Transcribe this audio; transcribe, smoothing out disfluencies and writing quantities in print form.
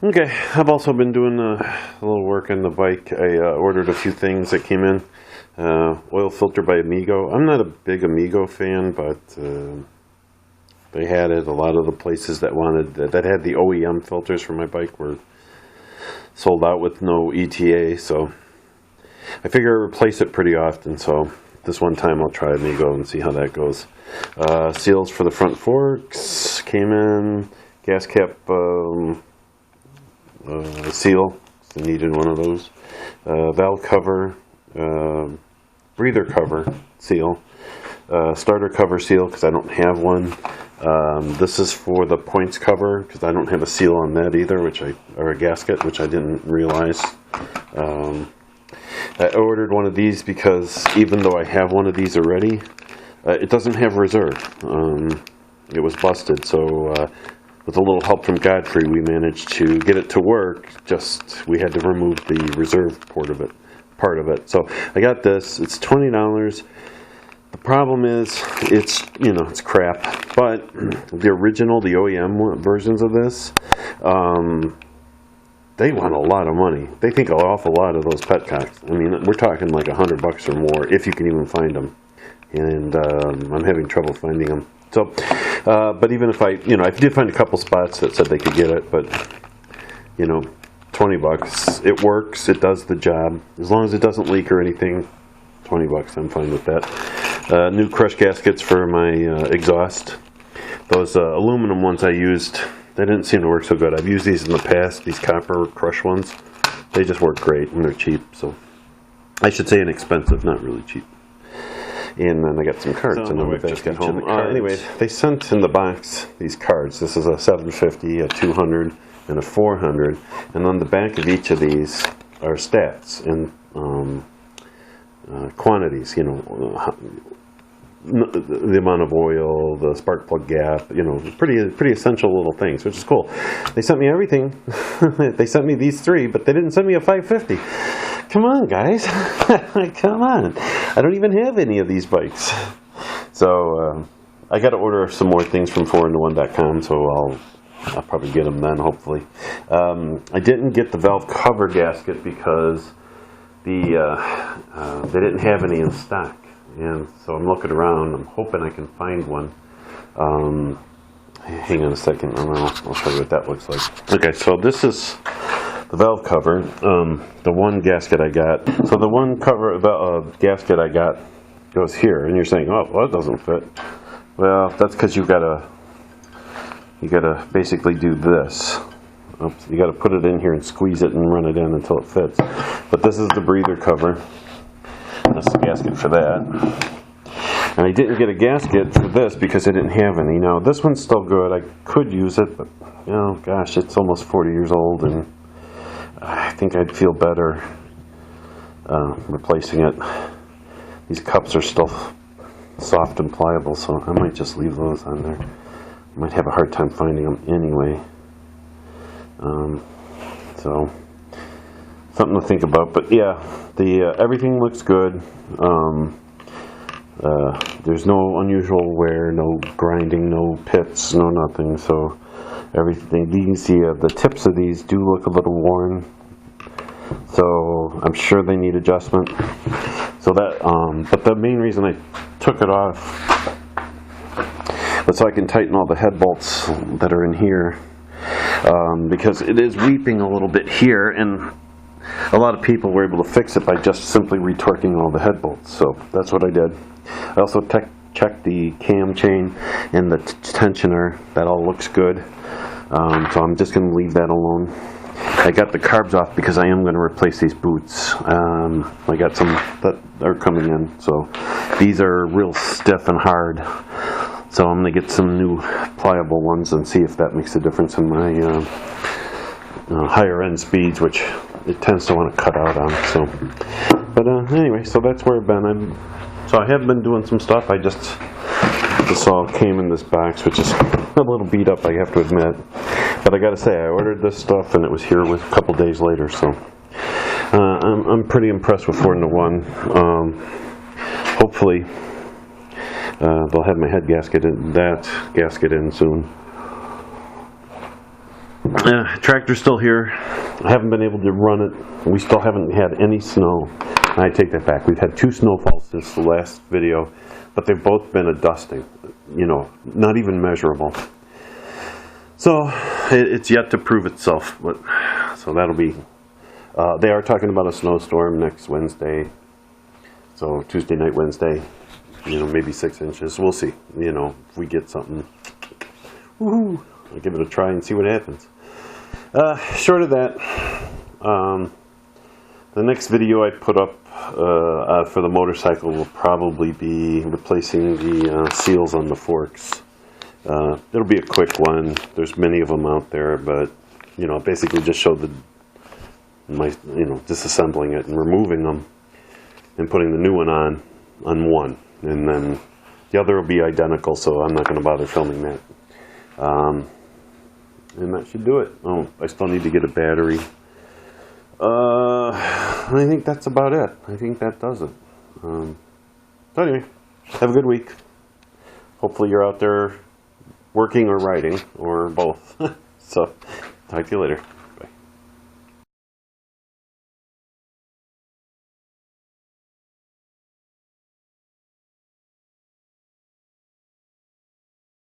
Okay, I've also been doing a little work on the bike. I ordered a few things that came in. Oil filter by Amigo. I'm not a big Amigo fan, but they had it. A lot of the places that had the OEM filters for my bike were sold out with no ETA, so I figure I replace it pretty often, so this one time I'll try Amigo and see how that goes. Seals for the front forks came in. Gas cap seal, I needed one of those. Valve cover, breather cover seal, starter cover seal because I don't have one. This is for the points cover because I don't have a seal on that either, or a gasket, which I didn't realize. I ordered one of these because even though I have one of these already, it doesn't have reserve. It was busted, so with a little help from Godfrey, we managed to get it to work. Just we had to remove the reserve part of it. So I got this. It's $20. The problem is it's crap. But the original, the OEM versions of this, they want a lot of money. They think an awful lot of those petcocks. I mean, we're talking like $100 or more if you can even find them. And I'm having trouble finding them. So, but even if I did find a couple spots that said they could get it, but $20, it works, it does the job. As long as it doesn't leak or anything, $20, I'm fine with that. New crush gaskets for my exhaust. Those aluminum ones I used, they didn't seem to work so good. I've used these in the past, these copper crush ones. They just work great and they're cheap. So I should say inexpensive, not really cheap. And then I got some cards, and then we just got home. Anyway, they sent in the box these cards. This is a 750, a 200, and a 400. And on the back of each of these are stats and quantities. The amount of oil, the spark plug gap. Pretty essential little things, which is cool. They sent me everything. They sent me these three, but they didn't send me a 550. Come on, guys. Come on. I don't even have any of these bikes. So I got to order some more things from 4into1.com, so I'll probably get them then, hopefully. I didn't get the valve cover gasket because they didn't have any in stock. And so I'm looking around. I'm hoping I can find one. Hang on a second. I'll show you what that looks like. Okay, so this is the valve cover, the one gasket I got. So the one cover gasket I got goes here, and you're saying, "Oh, well, it doesn't fit." Well, that's because you gotta basically do this. Oops, you gotta put it in here and squeeze it and run it in until it fits. But this is the breather cover. That's the gasket for that. And I didn't get a gasket for this because I didn't have any. Now this one's still good. I could use it, but gosh, it's almost 40 years old, and I think I'd feel better replacing it. These cups are still soft and pliable, so I might just leave those on there. I might have a hard time finding them anyway. So something to think about. But yeah, everything looks good. There's no unusual wear, no grinding, no pits, no nothing. So everything, you can see the tips of these do look a little worn, so I'm sure they need adjustment. So that but the main reason I took it off was so I can tighten all the head bolts that are in here, because it is weeping a little bit here, and a lot of people were able to fix it by just simply retorquing all the head bolts. So that's what I did. I also checked the cam chain and the tensioner. That all looks good. So I'm just going to leave that alone. I got the carbs off because I am going to replace these boots. I got some that are coming in. So these are real stiff and hard. So I'm going to get some new pliable ones and see if that makes a difference in my higher end speeds, which it tends to want to cut out on. So, but anyway, so that's where I've been. So I have been doing some stuff. This all came in this box, which is a little beat up, I have to admit. But I gotta say, I ordered this stuff and it was here a couple days later. So I'm pretty impressed with 4into1. Hopefully they'll have my head gasket in soon. Tractor's still here. I haven't been able to run it. We still haven't had any snow. I take that back. We've had 2 snowfalls since the last video, but they've both been a dusting. You know, not even measurable. So it's yet to prove itself. But so that'll be. They are talking about a snowstorm next Wednesday. So Tuesday night, Wednesday. You know, maybe 6 inches. We'll see. You know, if we get something. Woohoo! I'll give it a try and see what happens. Short of that, the next video I put up for the motorcycle will probably be replacing the seals on the forks. It'll be a quick one. There's many of them out there, but you know, basically just show disassembling it and removing them and putting the new one on one, and then the other will be identical. So I'm not going to bother filming that. And that should do it. Oh, I still need to get a battery. I think that's about it. I think that does it. So anyway, have a good week. Hopefully you're out there working or riding, or both. So, talk to you later.